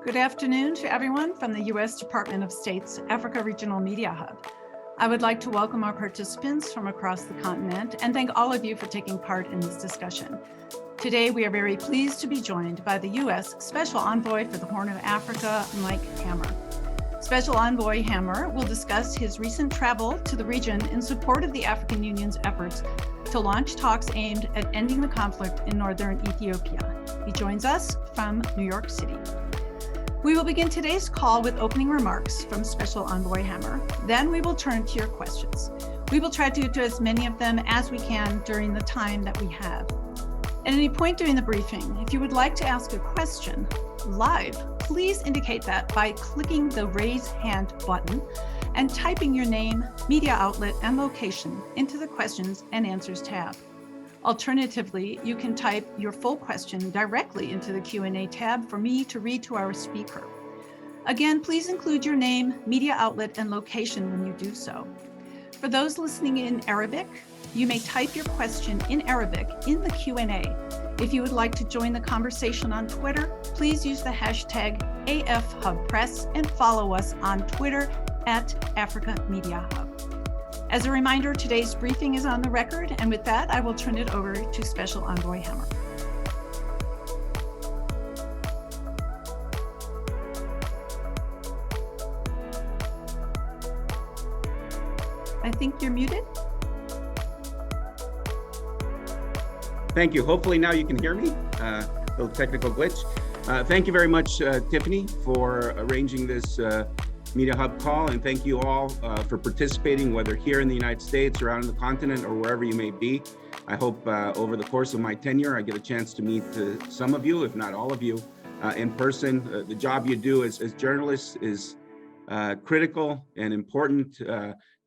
Good afternoon to everyone from the U.S. Department of State's Africa Regional Media Hub. I would like to welcome our participants from across the continent and thank all of you for taking part in this discussion. Today, we are very pleased to be joined by the U.S. Special Envoy for the Horn of Africa, Mike Hammer. Special Envoy Hammer will discuss his recent travel to the region in support of the African Union's efforts to launch talks aimed at ending the conflict in northern Ethiopia. He joins us from New York City. We will begin today's call with opening remarks from Special Envoy Hammer. Then we will turn to your questions. We will try to get to as many of them as we can during the time that we have. At any point during the briefing, if you would like to ask a question live, please indicate that by clicking the raise hand button and typing your name, media outlet, and location into the questions and answers tab. Alternatively, you can type your full question directly into the Q&A tab for me to read to our speaker. Again, please include your name, media outlet, and location when you do so. For those listening in Arabic, you may type your question in Arabic in the Q&A. If you would like to join the conversation on Twitter, please use the hashtag AFHubPress and follow us on Twitter @AfricaMediaHub. As a reminder, today's briefing is on the record, and with that, I will turn it over to Special Envoy Hammer. I think you're muted. Thank you. Hopefully now you can hear me. Little technical glitch. Thank you very much, Tiffany, for arranging this Media Hub call, and thank you all for participating, whether here in the United States or out on the continent or wherever you may be. I hope over the course of my tenure, I get a chance to meet some of you, if not all of you, in person. The job you do as journalists is critical and important,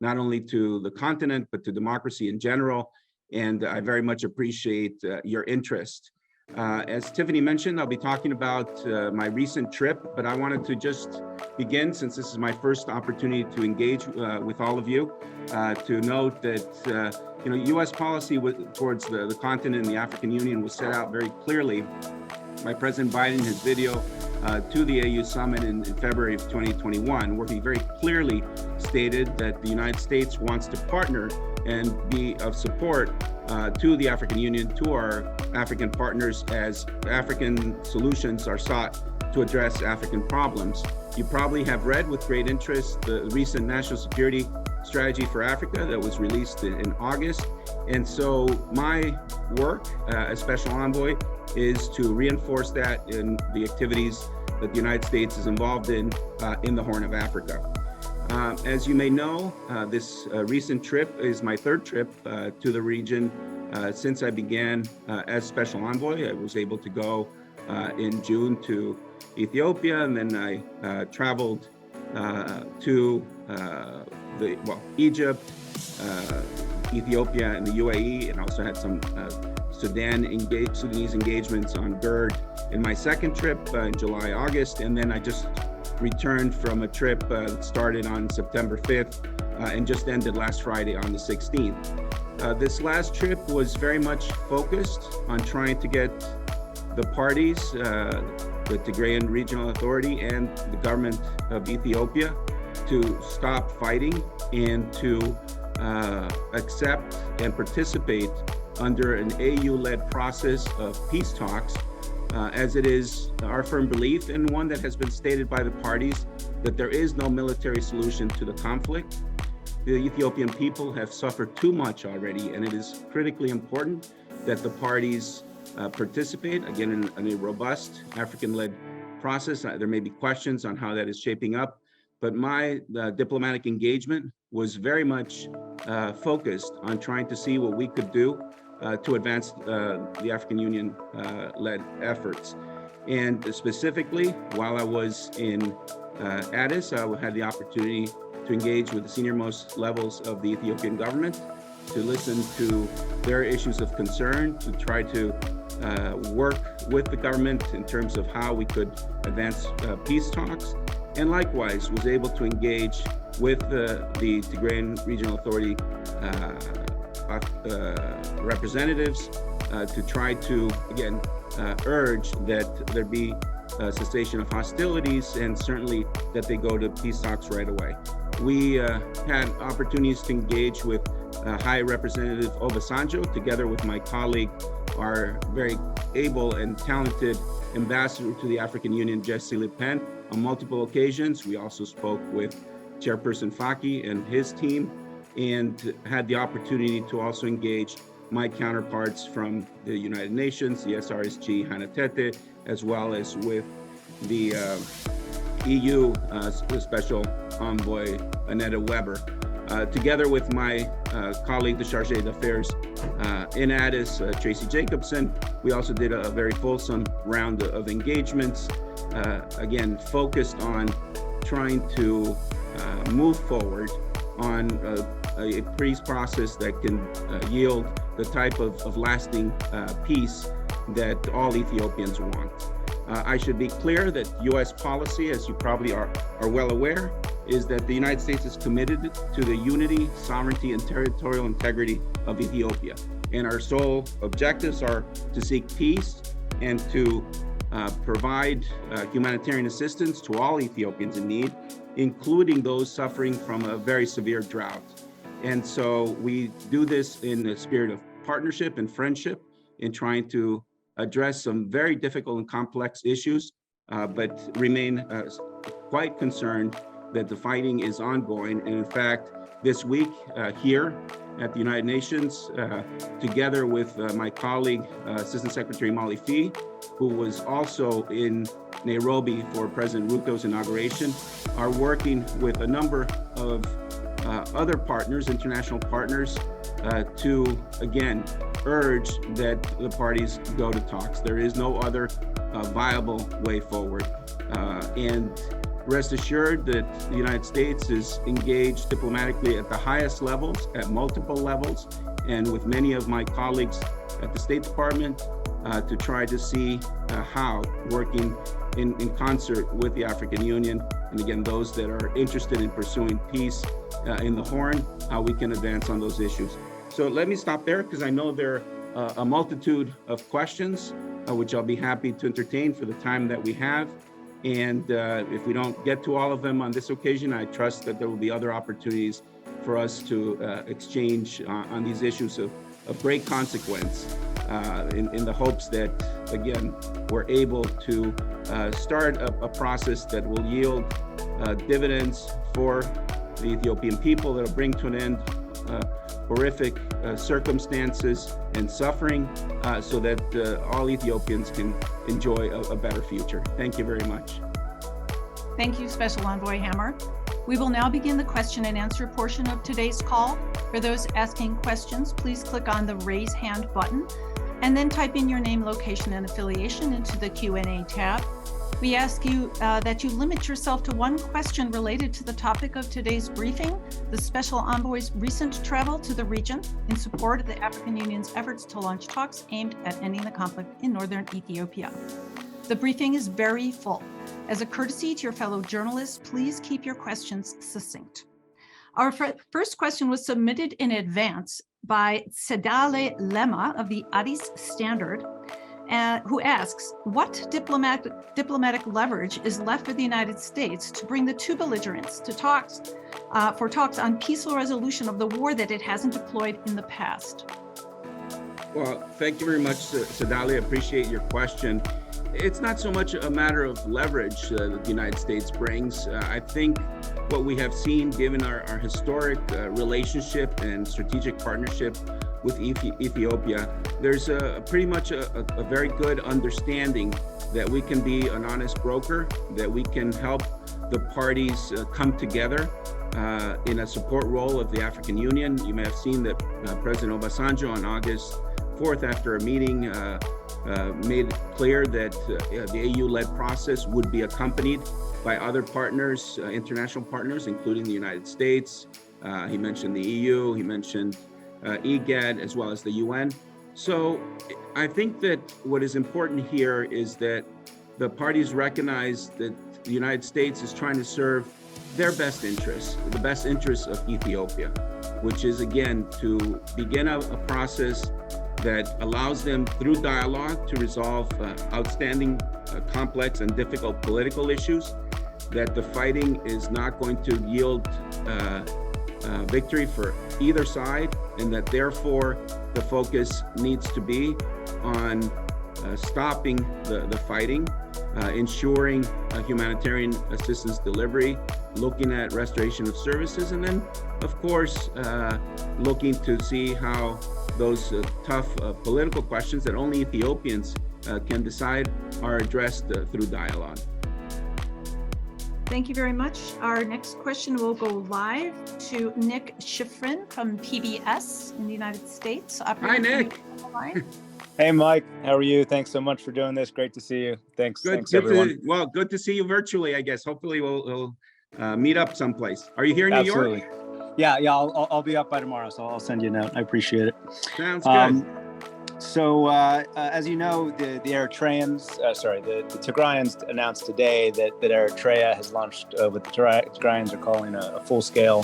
not only to the continent, but to democracy in general. And I very much appreciate your interest. As Tiffany mentioned, I'll be talking about my recent trip, but I wanted to just begin, since this is my first opportunity to engage with all of you, to note that U.S. policy towards the continent and the African Union was set out very clearly by President Biden in his video to the AU summit in February of 2021, where he very clearly stated that the United States wants to partner and be of support to the African Union, to our African partners, as African solutions are sought to address African problems. You probably have read with great interest the recent National Security Strategy for Africa that was released in August. And so my work as Special Envoy is to reinforce that in the activities that the United States is involved in the Horn of Africa. As you may know, this recent trip is my third trip to the region since I began as Special Envoy. I was able to go in June to Ethiopia, and then I traveled to Egypt, Ethiopia, and the UAE, and also had some Sudanese engagements on GERD in my second trip in July, August, and then I just returned from a trip that started on September 5th and just ended last Friday on the 16th. This last trip was very much focused on trying to get the parties, the Tigrayan Regional Authority and the government of Ethiopia, to stop fighting and to accept and participate under an AU-led process of peace talks, as it is our firm belief, and one that has been stated by the parties, that there is no military solution to the conflict. The Ethiopian people have suffered too much already, and it is critically important that the parties participate, again, in a robust African-led process. There may be questions on how that is shaping up, but my diplomatic engagement was very much focused on trying to see what we could do to advance the African Union-led efforts. And specifically, while I was in Addis, I had the opportunity to engage with the senior-most levels of the Ethiopian government, to listen to their issues of concern, to try to work with the government in terms of how we could advance peace talks, and likewise was able to engage with the Tigrayan Regional Authority representatives to try to, again, urge that there be cessation of hostilities, and certainly that they go to peace talks right away. We had opportunities to engage with High Representative Obasanjo, together with my colleague, our very able and talented ambassador to the African Union, Jesse Le Pen, on multiple occasions. We also spoke with Chairperson Faki and his team, and had the opportunity to also engage my counterparts from the United Nations, the SRSG Hanatete, as well as with the EU Special Envoy Annette Weber. Together with my colleague, the Chargé d'Affaires in Addis, Tracy Jacobson, we also did a very fulsome round of engagements, again, focused on trying to move forward on a peace process that can yield the type of lasting peace that all Ethiopians want. I should be clear that U.S. policy, as you probably are well aware, is that the United States is committed to the unity, sovereignty, and territorial integrity of Ethiopia. And our sole objectives are to seek peace and to provide humanitarian assistance to all Ethiopians in need, including those suffering from a very severe drought. And so we do this in the spirit of partnership and friendship, in trying to address some very difficult and complex issues, but remain quite concerned that the fighting is ongoing. And in fact, this week here at the United Nations, together with my colleague, Assistant Secretary Molly Fee, who was also in Nairobi for President Ruto's inauguration, are working with a number of other partners, international partners, to, again, urge that the parties go to talks. There is no other viable way forward. And rest assured that the United States is engaged diplomatically at the highest levels, at multiple levels, and with many of my colleagues at the State Department to try to see how, working in concert with the African Union, and again, those that are interested in pursuing peace in the Horn, how we can advance on those issues. So let me stop there, because I know there are a multitude of questions, which I'll be happy to entertain for the time that we have. And if we don't get to all of them on this occasion, I trust that there will be other opportunities for us to exchange on these issues of great consequence, in the hopes that, again, we're able to start a process that will yield dividends for the Ethiopian people, that will bring to an end horrific circumstances and suffering, so that all Ethiopians can enjoy a better future. Thank you very much. Thank you, Special Envoy Hammer. We will now begin the question and answer portion of today's call. For those asking questions, please click on the raise hand button and then type in your name, location, and affiliation into the Q&A tab. We ask you that you limit yourself to one question related to the topic of today's briefing, the Special Envoy's recent travel to the region in support of the African Union's efforts to launch talks aimed at ending the conflict in northern Ethiopia. The briefing is very full. As a courtesy to your fellow journalists, please keep your questions succinct. Our first question was submitted in advance by Sedale Lema of the Addis Standard, who asks, what diplomatic leverage is left for the United States to bring the two belligerents to talks on peaceful resolution of the war that it hasn't deployed in the past? Well, thank you very much, Sedale. I appreciate your question. It's not so much a matter of leverage that the United States brings. I think what we have seen, given our historic relationship and strategic partnership with Ethiopia, there's pretty much a very good understanding that we can be an honest broker, that we can help the parties come together in a support role of the African Union. You may have seen that President Obasanjo on August 4th, after a meeting, made it clear that the AU-led process would be accompanied by other partners, international partners, including the United States. He mentioned the EU, he mentioned IGAD, as well as the UN. So I think that what is important here is that the parties recognize that the United States is trying to serve their best interests, the best interests of Ethiopia, which is, again, to begin a process that allows them, through dialogue, to resolve outstanding complex and difficult political issues, that the fighting is not going to yield victory for either side, and that therefore the focus needs to be on stopping the fighting, ensuring humanitarian assistance delivery, looking at restoration of services, and then, of course, looking to see how those tough political questions that only Ethiopians can decide are addressed through dialogue. Thank you very much. Our next question will go live to Nick Schifrin from PBS in the United States. Hi, Nick. Hey, Mike. How are you? Thanks so much for doing this. Great to see you. Thanks, everyone. Good to see you virtually, I guess. Hopefully we'll meet up someplace. Are you here in New York? Yeah. I'll be up by tomorrow, so I'll send you a note. I appreciate it. Sounds good. So, as you know, the Tigrayans announced today that Eritrea has launched what the Tigrayans are calling a full-scale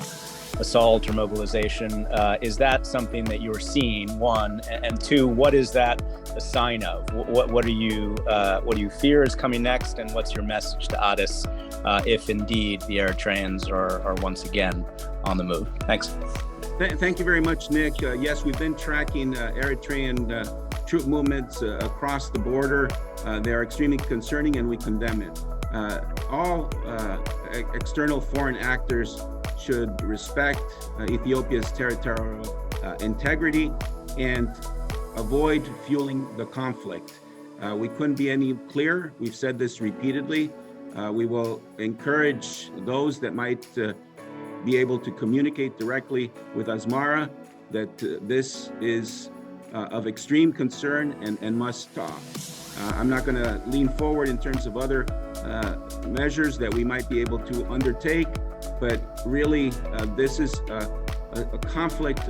assault or mobilization. Is that something that you're seeing, one? And two, what is that a sign of? What do you fear is coming next? And what's your message to Addis if indeed the Eritreans are once again on the move? Thanks. Thank you very much, Nick. Yes, we've been tracking Eritrean troop movements across the border. They are extremely concerning, and we condemn it. All external foreign actors should respect Ethiopia's territorial integrity and avoid fueling the conflict. We couldn't be any clearer. We've said this repeatedly. We will encourage those that might be able to communicate directly with Asmara that this is of extreme concern and must stop. I'm not going to lean forward in terms of other measures that we might be able to undertake, but really this is a conflict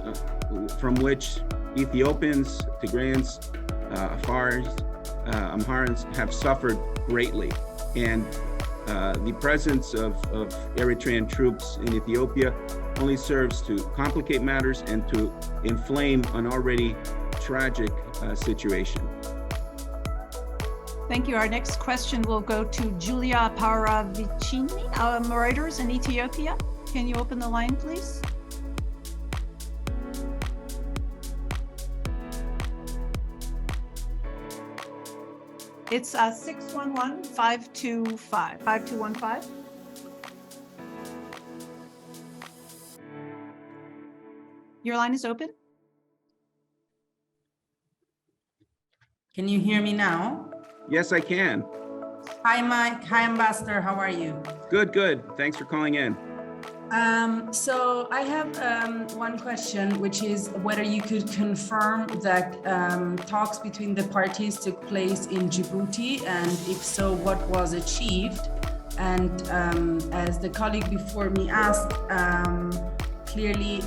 from which Ethiopians, Tigrayans, Amharans have suffered greatly. And the presence of Eritrean troops in Ethiopia only serves to complicate matters and to inflame an already tragic situation. Thank you. Our next question will go to Julia Paravicini, Reuters in Ethiopia. Can you open the line, please? It's 611-525-5215. Your line is open. Can you hear me now? Yes, I can. Hi, Mike. Hi, Ambassador. How are you? Good. Thanks for calling in. So I have one question, which is whether you could confirm that talks between the parties took place in Djibouti, and if so, what was achieved? And as the colleague before me asked, clearly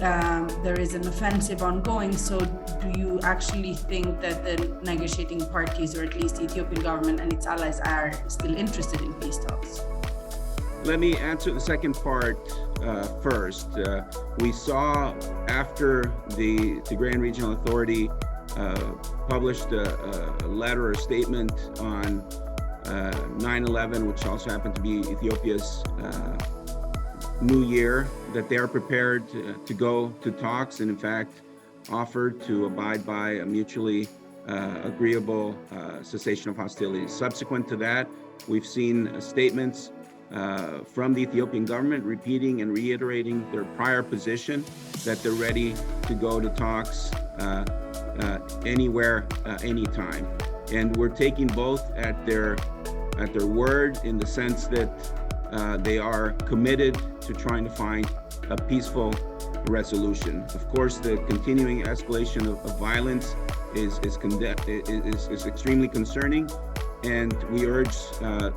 there is an offensive ongoing. So do you actually think that the negotiating parties, or at least the Ethiopian government and its allies, are still interested in peace talks? Let me answer the second part first. We saw after the Tigrayan Regional Authority published a letter or statement on 9/11, which also happened to be Ethiopia's New Year, that they are prepared to go to talks, and in fact offered to abide by a mutually agreeable cessation of hostilities. Subsequent to that, we've seen statements from the Ethiopian government repeating and reiterating their prior position that they're ready to go to talks anywhere, anytime. And we're taking both at their word, in the sense that they are committed to trying to find a peaceful resolution. Of course, the continuing escalation of violence is extremely concerning, and we urge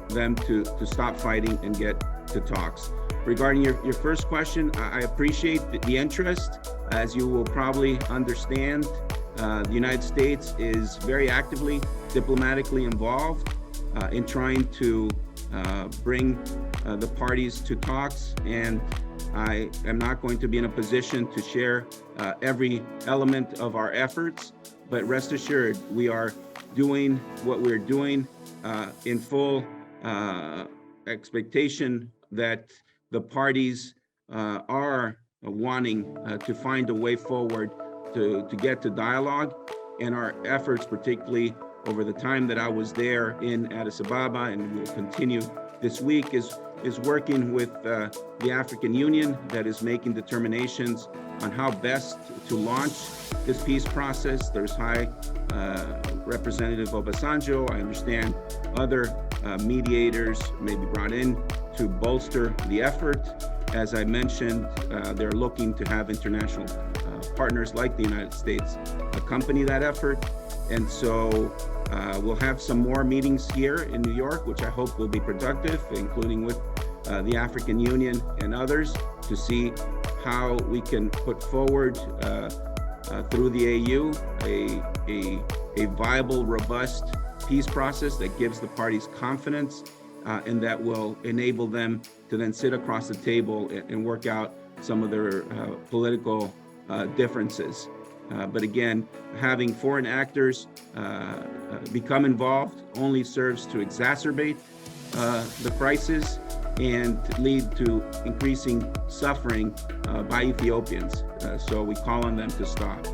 them to stop fighting and get to talks. Regarding your first question, I appreciate the interest. As you will probably understand, the United States is very actively diplomatically involved in trying to bring the parties to talks, and I am not going to be in a position to share every element of our efforts, but rest assured we are doing what we're doing in full expectation that the parties are wanting to find a way forward to get to dialogue, and our efforts, particularly over the time that I was there in Addis Ababa and will continue this week, is working with the African Union that is making determinations on how best to launch this peace process. There's High Representative Obasanjo. I understand other mediators may be brought in to bolster the effort. As I mentioned, they're looking to have international partners like the United States accompany that effort. And so we'll have some more meetings here in New York, which I hope will be productive, including with the African Union and others, to see how we can put forward through the AU a viable, robust peace process that gives the parties confidence and that will enable them to then sit across the table and work out some of their political differences. But again, having foreign actors become involved only serves to exacerbate the crisis and lead to increasing suffering by Ethiopians. So we call on them to stop.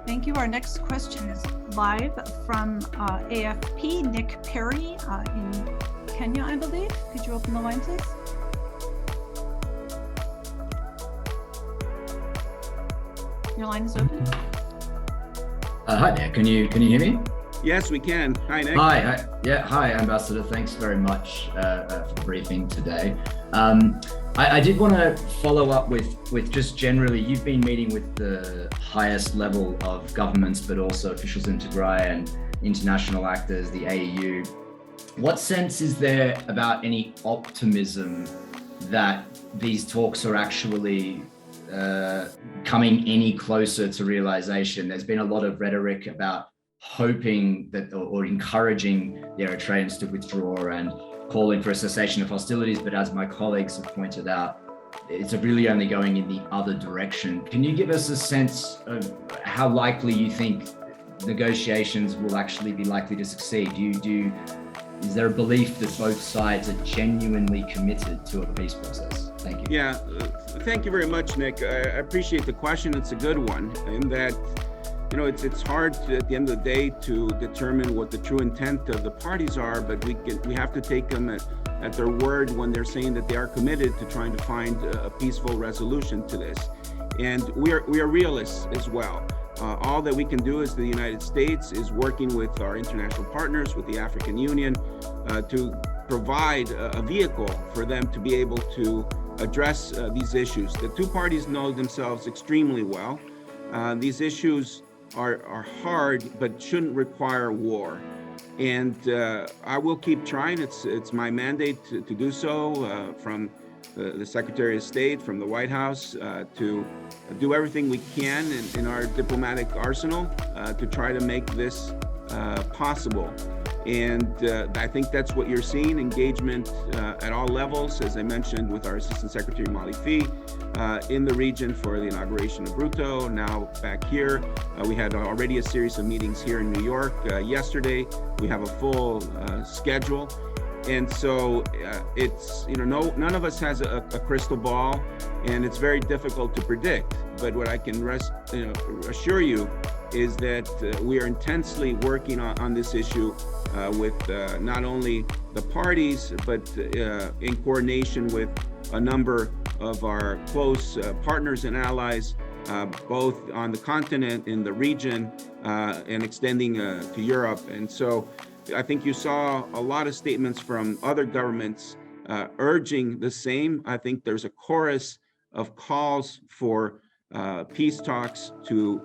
Thank you. Our next question is live from AFP, Nick Perry in Kenya, I believe. Could you open the line, please? Your line is open. Hi there. Can you hear me? Yes, we can. Hi, Nick. Hi. Yeah. Hi, Ambassador. Thanks very much for the briefing today. I did want to follow up with just generally, you've been meeting with the highest level of governments, but also officials in Tigray and international actors, the AU. What sense is there about any optimism that these talks are actually coming any closer to realization? There's been a lot of rhetoric about hoping that or encouraging the Eritreans to withdraw and calling for a cessation of hostilities, but as my colleagues have pointed out, it's really only going in the other direction. Can you give us a sense of how likely you think negotiations will actually be likely to succeed? Is there a belief that both sides are genuinely committed to a peace process? Thank you. Yeah, thank you very much, Nick. I appreciate the question. It's a good one, in that, you know, it's hard at the end of the day to determine what the true intent of the parties are, but we have to take them at their word when they're saying that they are committed to trying to find a peaceful resolution to this. And we are realists as well. All that we can do as the United States is working with our international partners, with the African Union, to provide a vehicle for them to be able to address these issues. The two parties know themselves extremely well. These issues are hard, but shouldn't require war. And I will keep trying. It's my mandate to do so from the Secretary of State, from the White House, to do everything we can in our diplomatic arsenal to try to make this possible. And I think that's what you're seeing, engagement at all levels, as I mentioned, with our Assistant Secretary Malifi in the region for the inauguration of Ruto, now back here. We had already a series of meetings here in New York yesterday. We have a full schedule. And so it's, you know, none of us has a crystal ball, and it's very difficult to predict. But what I can assure you is that we are intensely working on this issue with not only the parties, but in coordination with a number of our close partners and allies, both on the continent, in the region, and extending to Europe. And so I think you saw a lot of statements from other governments urging the same. I think there's a chorus of calls for peace talks to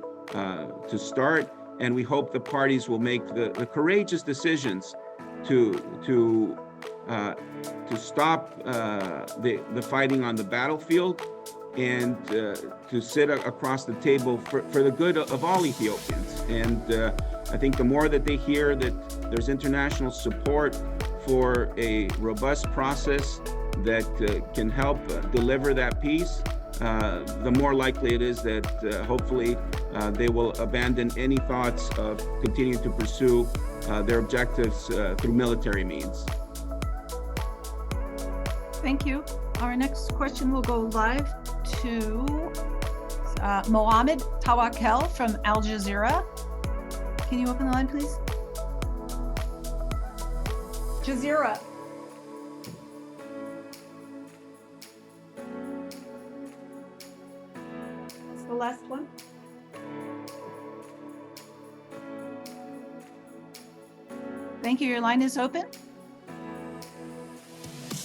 start, and we hope the parties will make the courageous decisions to stop the fighting on the battlefield and to sit across the table for the good of all Ethiopians. And I think the more that they hear that there's international support for a robust process that can help deliver that peace, the more likely it is that hopefully they will abandon any thoughts of continuing to pursue their objectives through military means. Thank you. Our next question will go live to Mohammed Tawakel from Al Jazeera. Can you open the line, please? Jazeera. It's the last one. Thank you. Your line is open.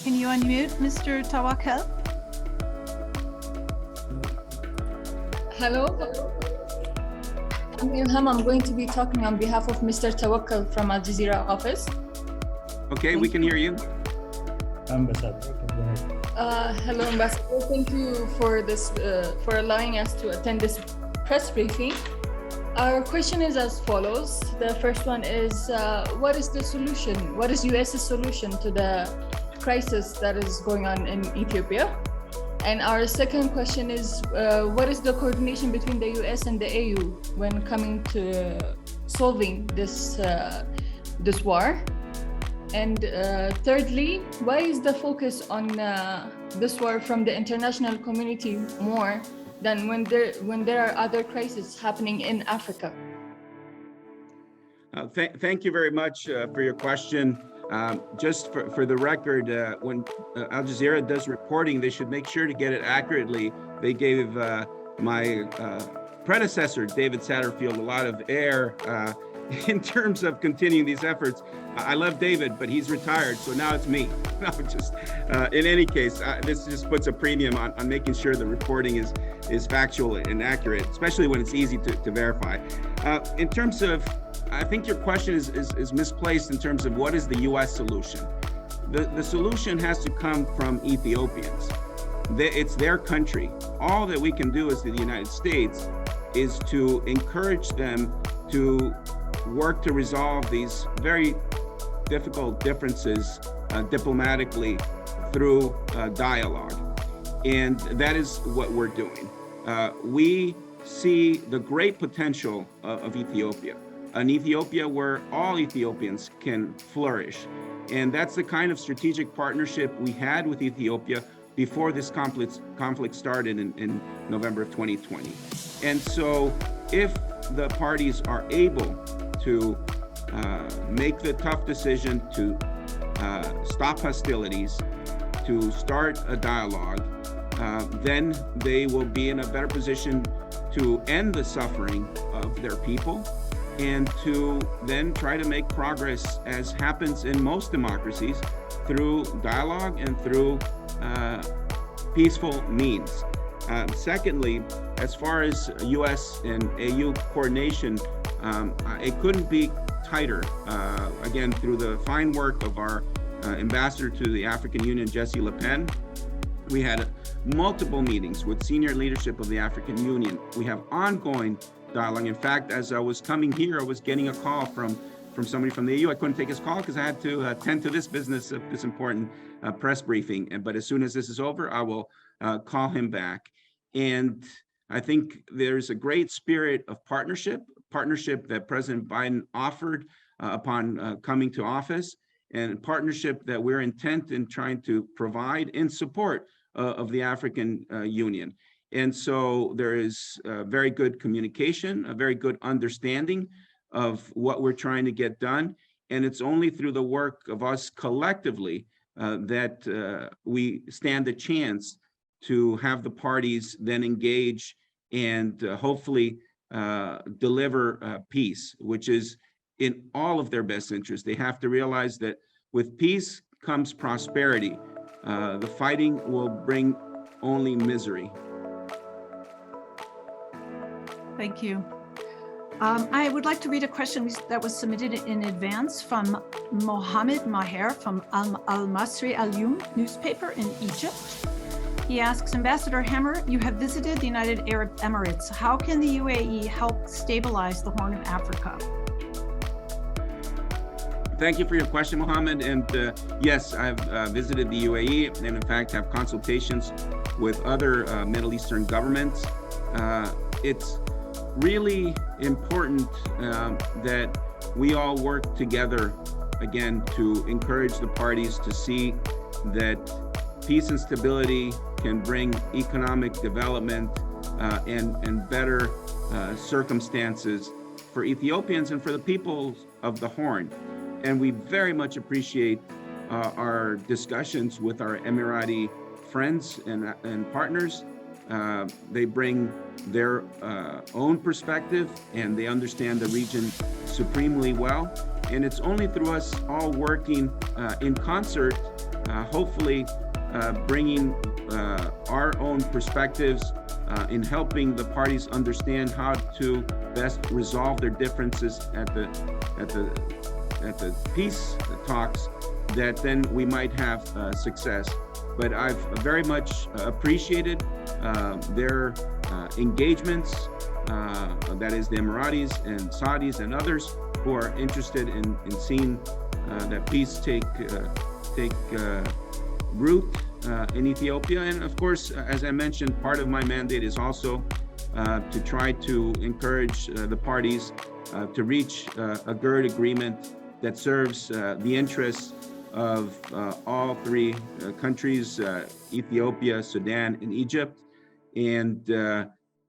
Can you unmute Mr. Tawakel? Hello. I'm Ilham. I'm going to be talking on behalf of Mr. Tawakkal from Al Jazeera office. Okay, we can hear you. Ambassador. Hello, Ambassador. Thank you for this, for allowing us to attend this press briefing. Our question is as follows. The first one is, what is the solution? What is US's solution to the crisis that is going on in Ethiopia? And our second question is, what is the coordination between the US and the AU when coming to solving this war? And thirdly, why is the focus on this war from the international community more than when there are other crises happening in Africa? Thank you very much for your question. Just for the record, when Al Jazeera does reporting, they should make sure to get it accurately. They gave my predecessor, David Satterfield, a lot of air in terms of continuing these efforts. I love David, but he's retired, so now it's me. No, just in any case, this just puts a premium on making sure the reporting is factual and accurate, especially when it's easy to verify. In terms of, I think your question is misplaced in terms of what is the U.S. solution. The solution has to come from Ethiopians. It's their country. All that we can do as the United States is to encourage them to work to resolve these very difficult differences diplomatically through dialogue. And that is what we're doing. We see the great potential of Ethiopia, an Ethiopia where all Ethiopians can flourish. And that's the kind of strategic partnership we had with Ethiopia before this conflict started in November of 2020. And so if the parties are able to make the tough decision to stop hostilities, to start a dialogue, then they will be in a better position to end the suffering of their people and to then try to make progress, as happens in most democracies, through dialogue and through peaceful means. Secondly, as far as US and AU coordination, it couldn't be tighter. Again, through the fine work of our ambassador to the African Union, Jesse Le Pen, we had multiple meetings with senior leadership of the African Union. We have ongoing dialogue. In fact, as I was coming here, I was getting a call from somebody from the EU. I couldn't take his call because I had to attend to this business of this important press briefing. But as soon as this is over, I will call him back. And I think there's a great spirit of partnership that President Biden offered upon coming to office, and partnership that we're intent in trying to provide in support of the African Union. And so there is very good communication, a very good understanding of what we're trying to get done. And it's only through the work of us collectively that we stand a chance to have the parties then engage and hopefully deliver peace, which is in all of their best interest. They have to realize that with peace comes prosperity. The fighting will bring only misery. Thank you. I would like to read a question that was submitted in advance from Mohammed Maher from Al Masri Al Yom newspaper in Egypt. He asks, Ambassador Hammer, you have visited the United Arab Emirates. How can the UAE help stabilize the Horn of Africa? Thank you for your question, Mohammed. And yes, I've visited the UAE and in fact have consultations with other Middle Eastern governments. It's really important that we all work together again to encourage the parties to see that peace and stability can bring economic development and better circumstances for Ethiopians and for the people of the Horn. And we very much appreciate our discussions with our Emirati friends and partners. They bring their own perspective and they understand the region supremely well. And it's only through us all working in concert, hopefully bringing our own perspectives in helping the parties understand how to best resolve their differences at the peace talks, that then we might have success. But I've very much appreciated their engagements, that is the Emiratis and Saudis and others who are interested in seeing that peace take root in Ethiopia. And of course, as I mentioned, part of my mandate is also to try to encourage the parties to reach a GERD agreement that serves the interests of all three countries, Ethiopia, Sudan, and Egypt. And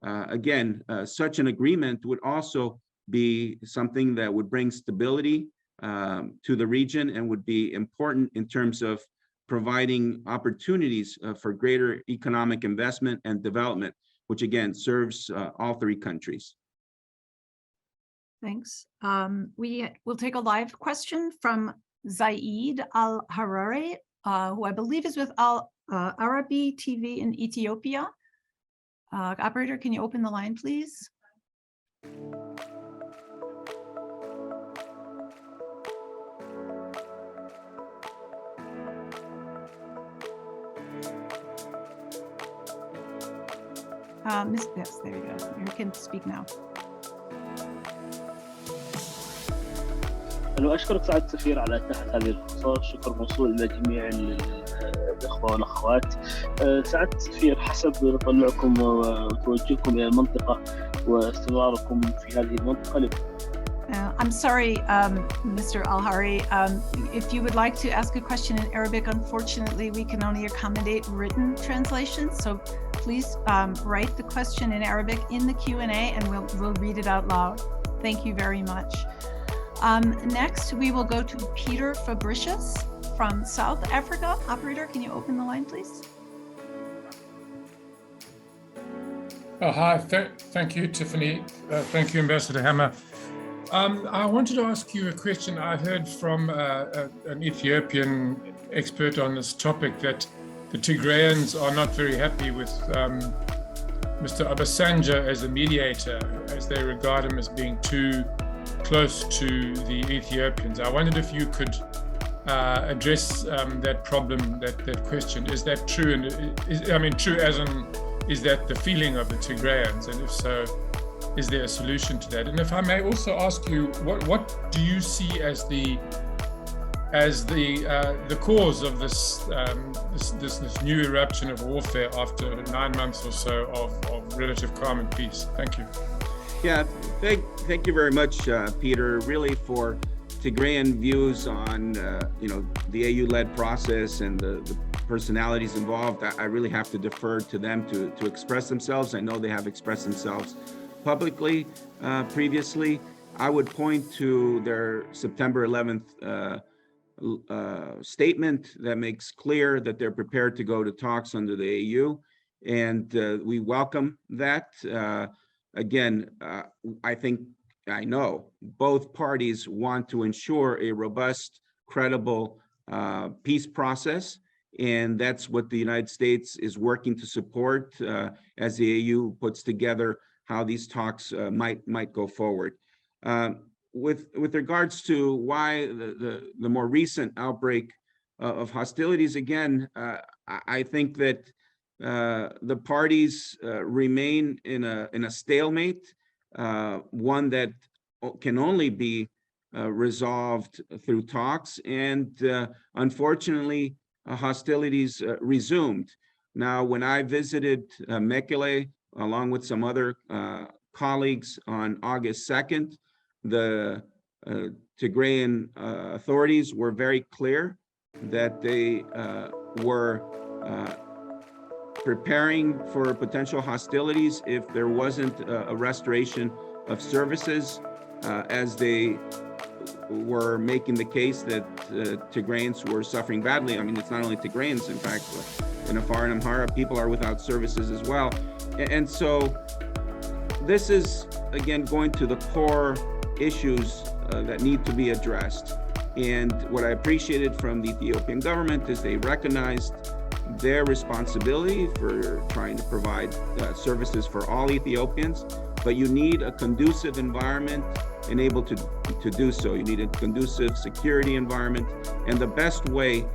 again, such an agreement would also be something that would bring stability to the region and would be important in terms of providing opportunities for greater economic investment and development, which again serves all three countries. Thanks. We will take a live question from Zaid Al-Harari, who I believe is with Al Arabi TV in Ethiopia. Operator, can you open the line, please? Yes, there you go. You can speak now. أنا أشكرك سعادة السفير على إتاحة هذه الفرصة. شكر موصول إلى جميع الإخوة والأخوات. سعادة السفير، حسب تطلعكم وتوجهكم إلى المنطقة واستمراركم في هذه المنطقة. I'm sorry, Mr. Al-Hari. If you would like to ask a question in Arabic, unfortunately, we can only accommodate written translation. So please write the question in Arabic in the Q&A and we'll read it out loud. Thank you very much. Next, we will go to Peter Fabricius from South Africa. Operator, can you open the line, please? Oh, hi. Thank you, Tiffany. Thank you, Ambassador Hammer. I wanted to ask you a question. I heard from an Ethiopian expert on this topic that the Tigrayans are not very happy with Mr. Obasanjo as a mediator, as they regard him as being too close to the Ethiopians. I wondered if you could address that problem, that question. Is that true? And true as in, is that the feeling of the Tigrayans? And if so, is there a solution to that? And if I may also ask you, what do you see as the cause of this new eruption of warfare after 9 months or so of relative calm and peace? Thank you. Yeah, thank you very much, Peter, really for Tigrayan views on the AU-led process and the personalities involved. I really have to defer to them to express themselves. I know they have expressed themselves publicly previously. I would point to their September 11th statement that makes clear that they're prepared to go to talks under the AU, and we welcome that. Again, I know both parties want to ensure a robust, credible peace process, and that's what the United States is working to support as the AU puts together how these talks might go forward. With regards to why the more recent outbreak of hostilities, again, I think that the parties remain in a stalemate, one that can only be resolved through talks, and unfortunately, hostilities resumed. Now, when I visited Mekele, along with some other colleagues on August 2nd, the Tigrayan authorities were very clear that they were preparing for potential hostilities if there wasn't a restoration of services, as they were making the case that Tigrayans were suffering badly. I mean, it's not only Tigrayans, in fact, in Afar and Amhara, people are without services as well. And so this is, again, going to the core issues that need to be addressed. And what I appreciated from the Ethiopian government is they recognized their responsibility for trying to provide services for all Ethiopians, but you need a conducive environment and able to do so. You need a conducive security environment, and the best way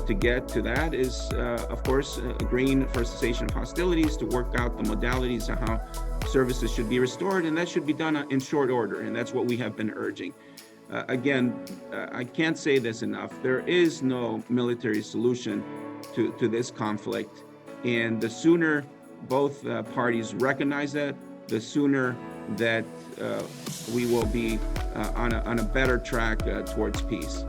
to get to that is, of course, agreeing for cessation of hostilities, to work out the modalities of how services should be restored, and that should be done in short order, and that's what we have been urging. Again, I can't say this enough. There is no military solution to this conflict, and the sooner both parties recognize that, the sooner that we will be on a better track towards peace.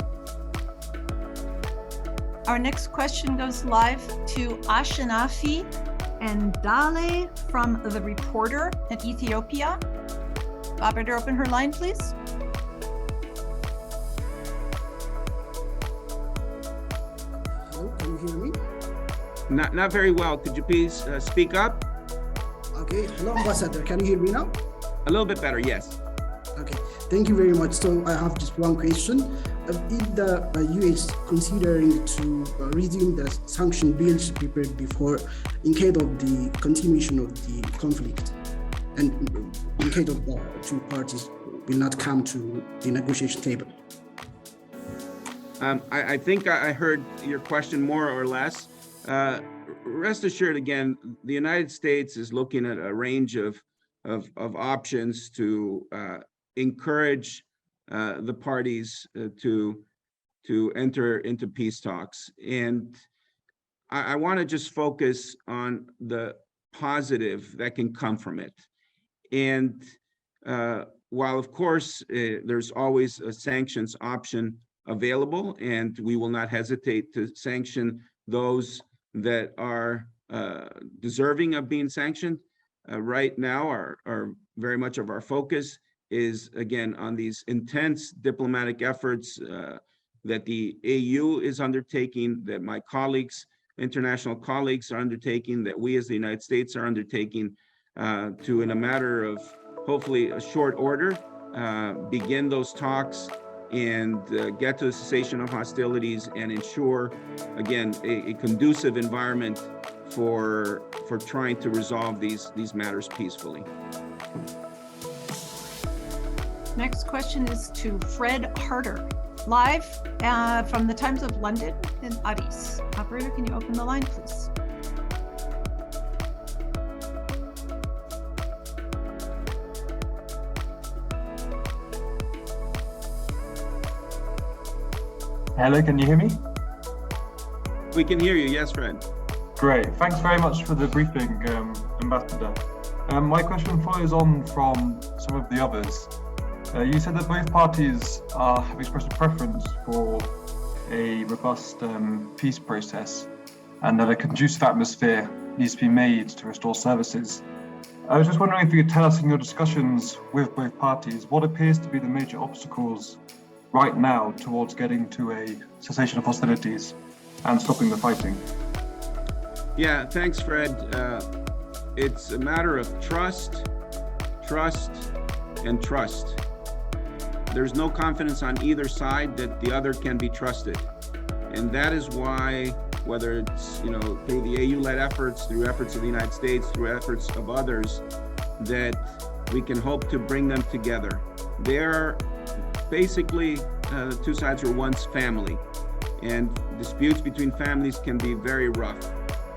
Our next question goes live to Ashinafi and Dale from The Reporter in Ethiopia. Operator, open her line, please. Hello, can you hear me? Not very well. Could you please speak up? Okay. Hello, Ambassador. Can you hear me now? A little bit better, yes. Okay. Thank you very much. So I have just one question. Is the U.S. considering to resume the sanction bills prepared before in case of the continuation of the conflict, and in case of the two parties will not come to the negotiation table? I think I heard your question more or less. Rest assured, again, the United States is looking at a range of options to encourage the parties to enter into peace talks. And I want to just focus on the positive that can come from it. And while, of course, there's always a sanctions option available, and we will not hesitate to sanction those that are deserving of being sanctioned, right now our very much of our focus is, again, on these intense diplomatic efforts that the AU is undertaking, that my colleagues, international colleagues, are undertaking, that we as the United States are undertaking, to, in a matter of hopefully a short order, begin those talks and get to the cessation of hostilities and ensure, again, a conducive environment for trying to resolve these matters peacefully. Next question is to Fred Harder, live from the Times of London in Addis. Operator, can you open the line, please? Hello, can you hear me? We can hear you, yes, Fred. Great, thanks very much for the briefing, Ambassador. My question follows on from some of the others. You said that both parties have expressed a preference for a robust peace process, and that a conducive atmosphere needs to be made to restore services. I was just wondering if you could tell us, in your discussions with both parties, what appears to be the major obstacles right now towards getting to a cessation of hostilities and stopping the fighting? Yeah, thanks, Fred. It's a matter of trust, and trust. There's no confidence on either side that the other can be trusted. And that is why, whether it's, through the AU-led efforts, through efforts of the United States, through efforts of others, that we can hope to bring them together. They're basically, the two sides are once family, and disputes between families can be very rough.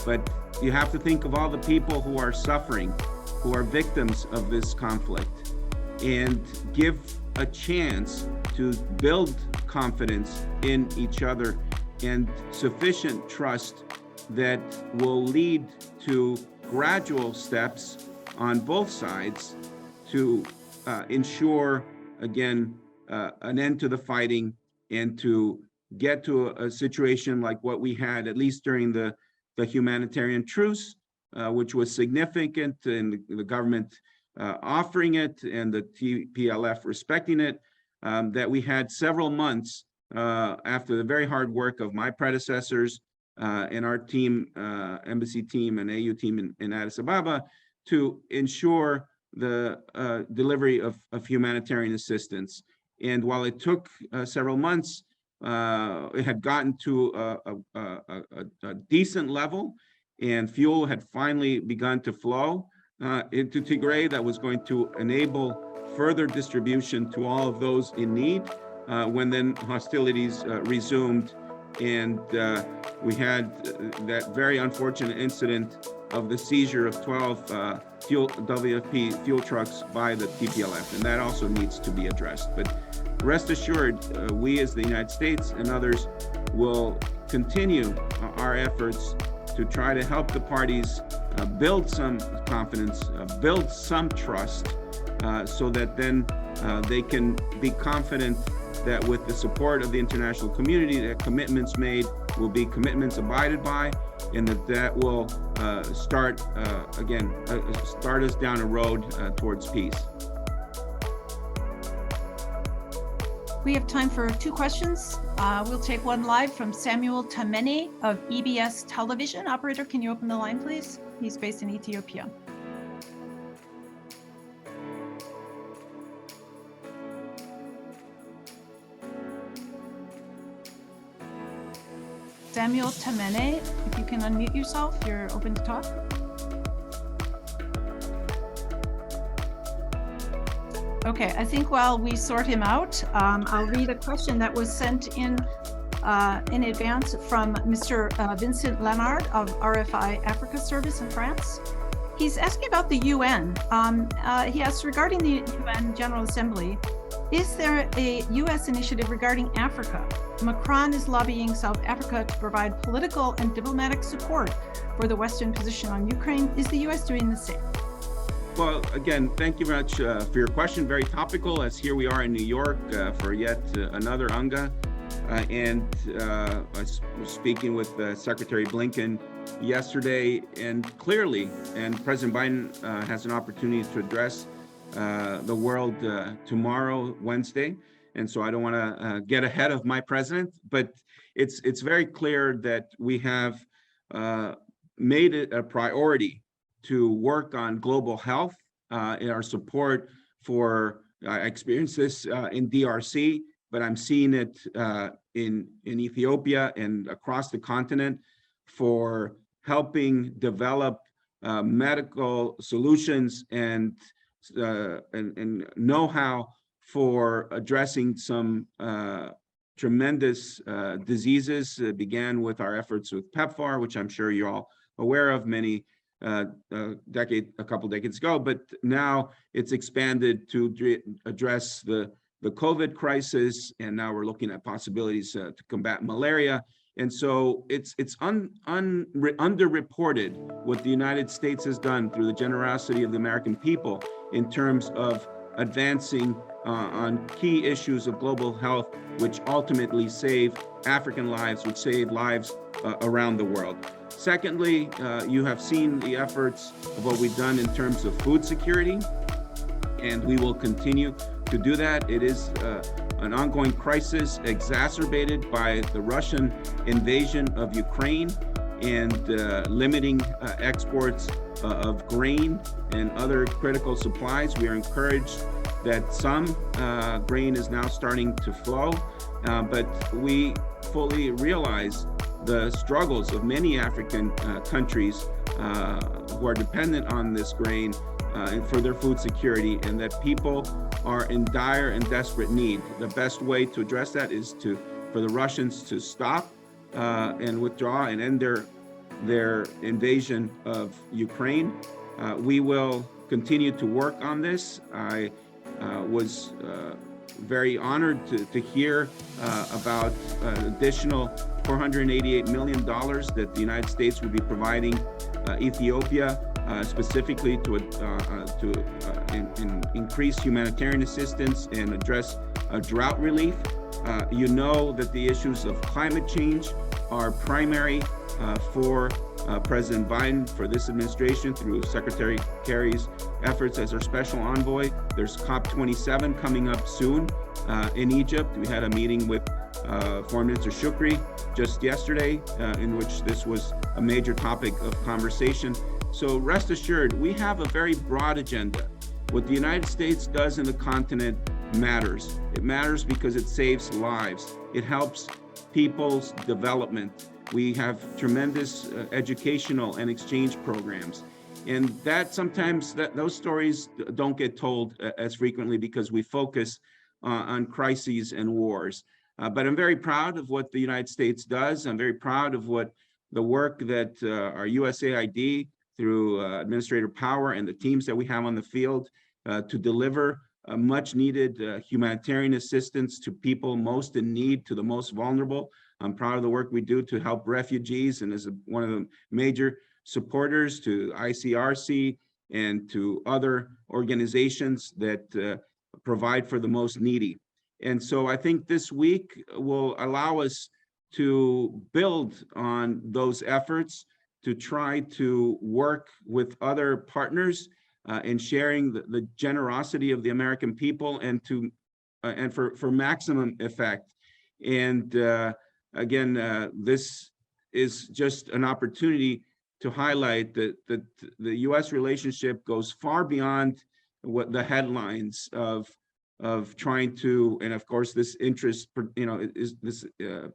But you have to think of all the people who are suffering, who are victims of this conflict, and give a chance to build confidence in each other and sufficient trust that will lead to gradual steps on both sides to ensure, again, an end to the fighting and to get to a situation like what we had, at least during the humanitarian truce, which was significant, and the government offering it and the TPLF respecting it, that we had several months after the very hard work of my predecessors and our team, embassy team and AU team in Addis Ababa, to ensure the delivery of humanitarian assistance. And while it took several months, it had gotten to a decent level, and fuel had finally begun to flow into Tigray that was going to enable further distribution to all of those in need when then hostilities resumed. And we had that very unfortunate incident of the seizure of 12 WFP fuel trucks by the TPLF, and that also needs to be addressed. But rest assured, we as the United States and others will continue our efforts to try to help the parties build some confidence, build some trust, so that then they can be confident that with the support of the international community, that commitments made will be commitments abided by, and that will start us down a road towards peace. We have time for 2 questions. We'll take one live from Samuel Tamene of EBS Television. Operator, can you open the line, please? He's based in Ethiopia. Samuel Tamene, if you can unmute yourself, you're open to talk. Okay, I think while we sort him out, I'll read a question that was sent in advance from Mr. Vincent Lenard of RFI Africa Service in France. He's asking about the UN. He asks, regarding the UN General Assembly, is there a US initiative regarding Africa? Macron is lobbying South Africa to provide political and diplomatic support for the Western position on Ukraine. Is the US doing the same? Well, again, thank you very much for your question. Very topical, as here we are in New York for yet another UNGA. I was speaking with Secretary Blinken yesterday, and clearly, and President Biden has an opportunity to address the world tomorrow, Wednesday. And so I don't want to get ahead of my president, but it's very clear that we have made it a priority to work on global health in our support for, I experienced this in DRC, but I'm seeing it in Ethiopia and across the continent, for helping develop medical solutions and know-how for addressing some tremendous diseases. It began with our efforts with PEPFAR, which I'm sure you're all aware of a couple decades ago, but now it's expanded to address the COVID crisis, and now we're looking at possibilities to combat malaria. And so it's underreported what the United States has done through the generosity of the American people in terms of advancing on key issues of global health, which ultimately save African lives, which save lives around the world. Secondly, you have seen the efforts of what we've done in terms of food security, and we will continue to do that. It is an ongoing crisis exacerbated by the Russian invasion of Ukraine and limiting exports of grain and other critical supplies. We are encouraged that some grain is now starting to flow, but we fully realize the struggles of many African countries who are dependent on this grain for their food security, and that people are in dire and desperate need. The best way to address that is for the Russians to stop and withdraw and end their invasion of Ukraine. We will continue to work on this. I was very honored to hear about additional $488 million that the United States will be providing Ethiopia, specifically to increase humanitarian assistance and address drought relief. You know that the issues of climate change are primary for President Biden, for this administration, through Secretary Kerry's efforts as our special envoy. There's COP27 coming up soon in Egypt. We had a meeting with Foreign Minister Shukri just yesterday, in which this was a major topic of conversation. So rest assured, we have a very broad agenda. What the United States does in the continent matters. It matters because it saves lives. It helps people's development. We have tremendous educational and exchange programs. And that sometimes those stories don't get told as frequently because we focus on crises and wars. But I'm very proud of what the United States does. I'm very proud of what the work that our USAID, through Administrator Power and the teams that we have on the field to deliver much needed humanitarian assistance to people most in need, to the most vulnerable. I'm proud of the work we do to help refugees, and as one of the major supporters to ICRC and to other organizations that provide for the most needy. And so I think this week will allow us to build on those efforts, to try to work with other partners in sharing the generosity of the American people, and for maximum effect. And again, this is just an opportunity to highlight that the U.S. relationship goes far beyond what the headlines of trying to, and of course this interest, is this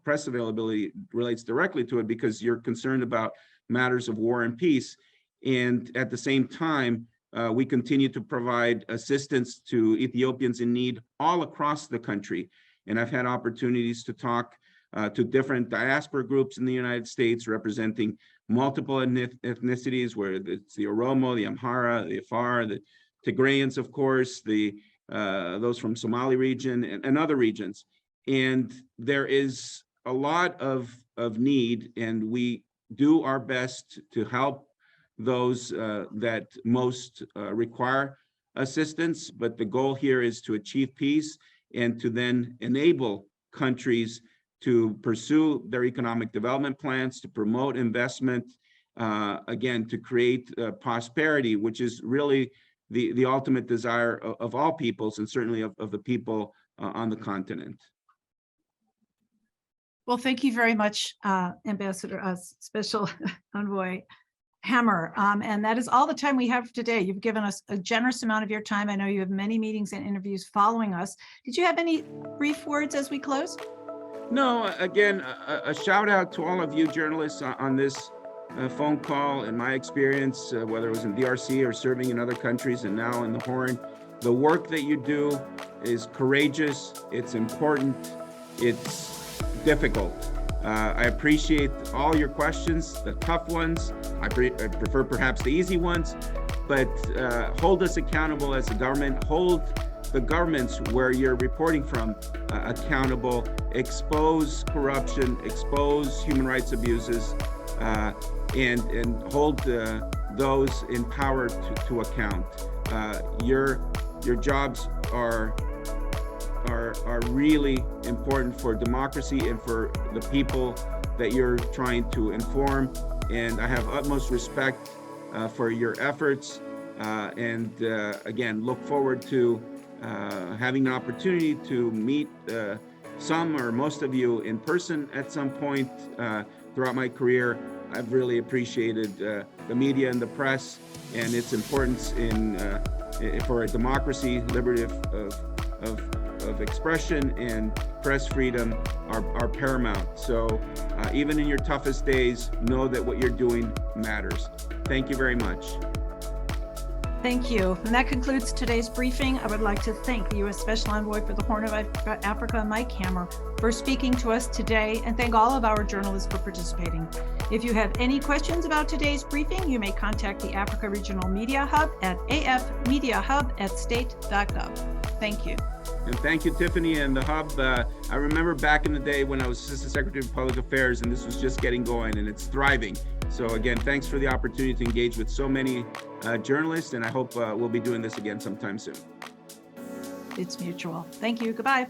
press availability relates directly to it because you're concerned about matters of war and peace. And at the same time, we continue to provide assistance to Ethiopians in need all across the country. And I've had opportunities to talk to different diaspora groups in the United States representing multiple ethnicities, where it's the Oromo, the Amhara, the Afar, the Tigrayans, of course, those from Somali region and other regions. And there is a lot of need, and we do our best to help those that most require assistance. But the goal here is to achieve peace and to then enable countries to pursue their economic development plans, to promote investment, again, to create prosperity, which is really the ultimate desire of all peoples, and certainly of the people on the continent. Well, thank you very much, Ambassador, Special Envoy Hammer. And that is all the time we have today. You've given us a generous amount of your time. I know you have many meetings and interviews following us. Did you have any brief words as we close? No, again, a shout out to all of you journalists on this phone call. In my experience, whether it was in DRC or serving in other countries and now in the Horn, the work that you do is courageous, it's important, it's difficult. I appreciate all your questions, the tough ones. I prefer perhaps the easy ones, but hold us accountable as a government. Hold the governments where you're reporting from accountable. Expose corruption, expose human rights abuses, and hold those in power to account. Your jobs are really important for democracy and for the people that you're trying to inform. And I have utmost respect for your efforts. And again, look forward to having an opportunity to meet some or most of you in person at some point throughout my career. I've really appreciated the media and the press and its importance for a democracy. Liberty of expression and press freedom are paramount. So even in your toughest days, know that what you're doing matters. Thank you very much. Thank you. And that concludes today's briefing. I would like to thank the U.S. Special Envoy for the Horn of Africa, Mike Hammer, for speaking to us today, and thank all of our journalists for participating. If you have any questions about today's briefing, you may contact the Africa Regional Media Hub at afmediahub@state.gov. Thank you. And thank you, Tiffany and the Hub. I remember back in the day when I was Assistant Secretary of Public Affairs, and this was just getting going, and it's thriving. So again, thanks for the opportunity to engage with so many journalists, and I hope we'll be doing this again sometime soon. It's mutual. Thank you. Goodbye.